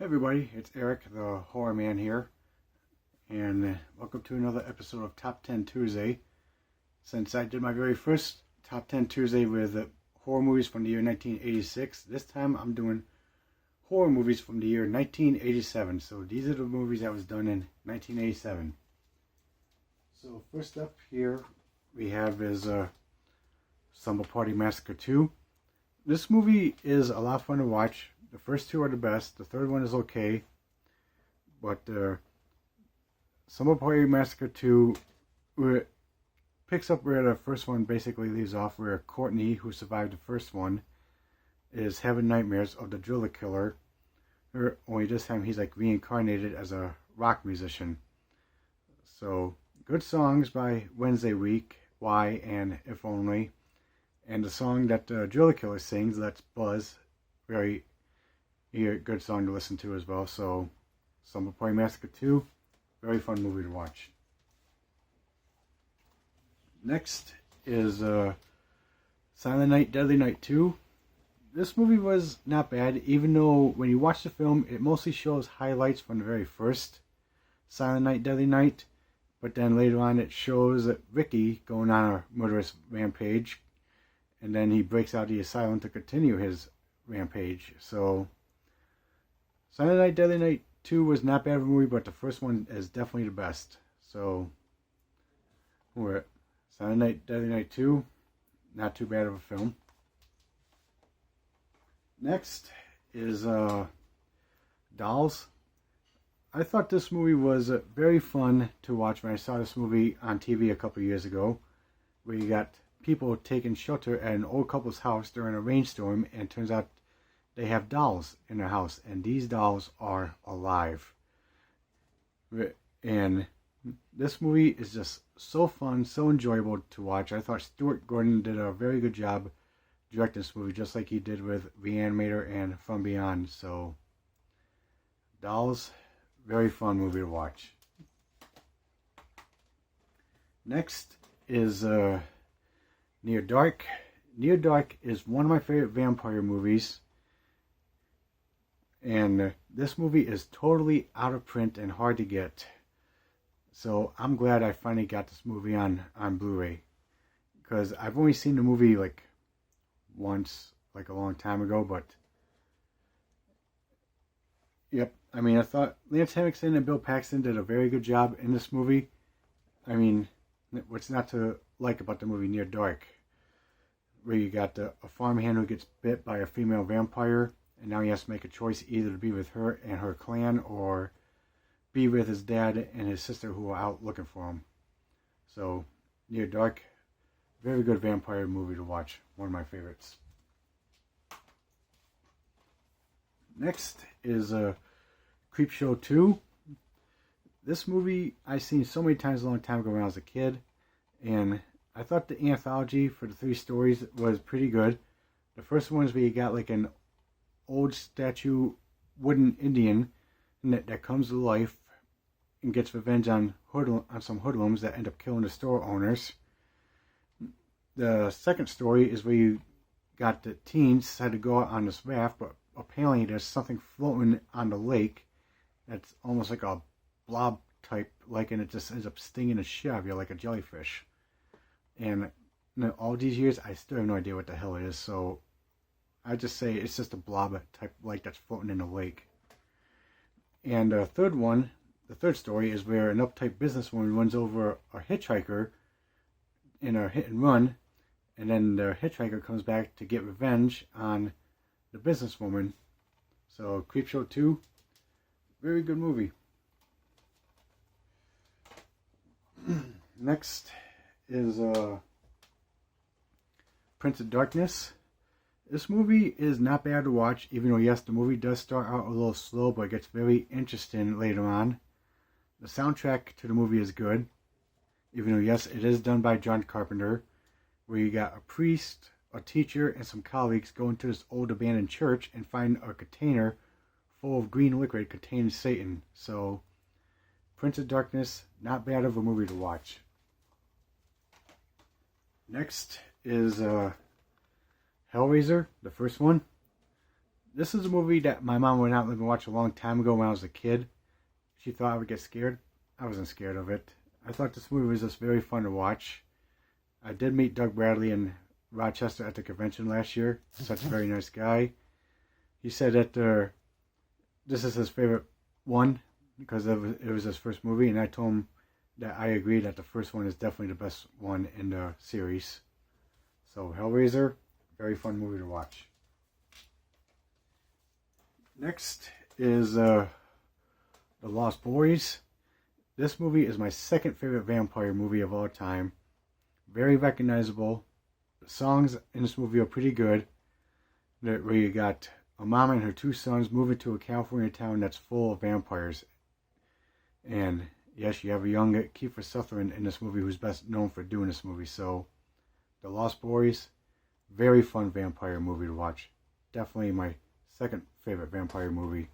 Hey everybody, it's Eric, the Horror Man here, and welcome to another episode of Top 10 Tuesday. Since I did my very first Top 10 Tuesday with horror movies from the year 1986, this time I'm doing horror movies from the year 1987. So these are the movies that was done in 1987. So first up here we have is Slumber Party Massacre 2. This movie is a lot of fun to watch. The first two are the best. The third one is okay. But Slumber Party Massacre 2 picks up where the first one basically leaves off, where Courtney, who survived the first one, is having nightmares of the driller killer. Only this time he's like reincarnated as a rock musician. So, good songs by Wednesday Week, Why, and If Only. And the song that the driller killer sings, Let's Buzz, very good song to listen to as well. So, Slumber Party Massacre 2, very fun movie to watch. Next is Silent Night, Deadly Night 2. This movie was not bad, even though when you watch the film, it mostly shows highlights from the very first Silent Night, Deadly Night. But then later on it shows Ricky going on a murderous rampage. And then he breaks out of the asylum to continue his rampage. So, Silent Night, Deadly Night 2 was not bad of a movie, but the first one is definitely the best. So, we're at Silent Night, Deadly Night 2, not too bad of a film. Next is Dolls. I thought this movie was very fun to watch when I saw this movie on TV a couple years ago, where you got people taking shelter at an old couple's house during a rainstorm, and it turns out they have dolls in their house, and these dolls are alive. And this movie is just so fun, so enjoyable to watch. I thought Stuart Gordon did a very good job directing this movie, just like he did with Reanimator and From Beyond. So, Dolls, very fun movie to watch. Next is Near Dark. Near Dark is one of my favorite vampire movies. And this movie is totally out of print and hard to get. So I'm glad I finally got this movie on Blu-ray. Because I've only seen the movie like once, like a long time ago. But, yep. I mean, I thought Lance Henriksen and Bill Paxton did a very good job in this movie. I mean, what's not to like about the movie Near Dark? Where you got a farmhand who gets bit by a female vampire. And now he has to make a choice either to be with her and her clan or be with his dad and his sister who are out looking for him. So, Near Dark, very good vampire movie to watch. One of my favorites. Next is Creepshow 2. This movie I've seen so many times a long time ago when I was a kid. And I thought the anthology for the 3 stories was pretty good. The first one is where you got like an old statue wooden Indian that comes to life and gets revenge on some hoodlums that end up killing the store owners. The second story is where you got the teens had to go out on this raft, but apparently there's something floating on the lake that's almost like a blob type, and it just ends up stinging the shit out of you like a jellyfish. And all these years I still have no idea what the hell it is, so I just say it's just a blob type that's floating in the lake. And the third story is where an uptight businesswoman runs over a hitchhiker in a hit and run, and then the hitchhiker comes back to get revenge on the businesswoman. So, Creepshow 2, very good movie. Next is Prince of Darkness. This movie is not bad to watch, even though, yes, the movie does start out a little slow, but it gets very interesting later on. The soundtrack to the movie is good, even though, yes, it is done by John Carpenter, where you got a priest, a teacher, and some colleagues go into this old abandoned church and find a container full of green liquid containing Satan. So, Prince of Darkness, not bad of a movie to watch. Next is Hellraiser, the first one. This is a movie that my mom went out and watched a long time ago when I was a kid. She thought I would get scared. I wasn't scared of it. I thought this movie was just very fun to watch. I did meet Doug Bradley in Rochester at the convention last year. Such a very nice guy. He said that this is his favorite one because it was his first movie, and I told him that I agree that the first one is definitely the best one in the series. So Hellraiser, very fun movie to watch. Next is The Lost Boys. This movie is my second favorite vampire movie of all time. Very recognizable. The songs in this movie are pretty good. Where you got a mom and her two sons moving to a California town that's full of vampires. And yes, you have a young Kiefer Sutherland in this movie who's best known for doing this movie. So, The Lost Boys, very fun vampire movie to watch. Definitely my second favorite vampire movie.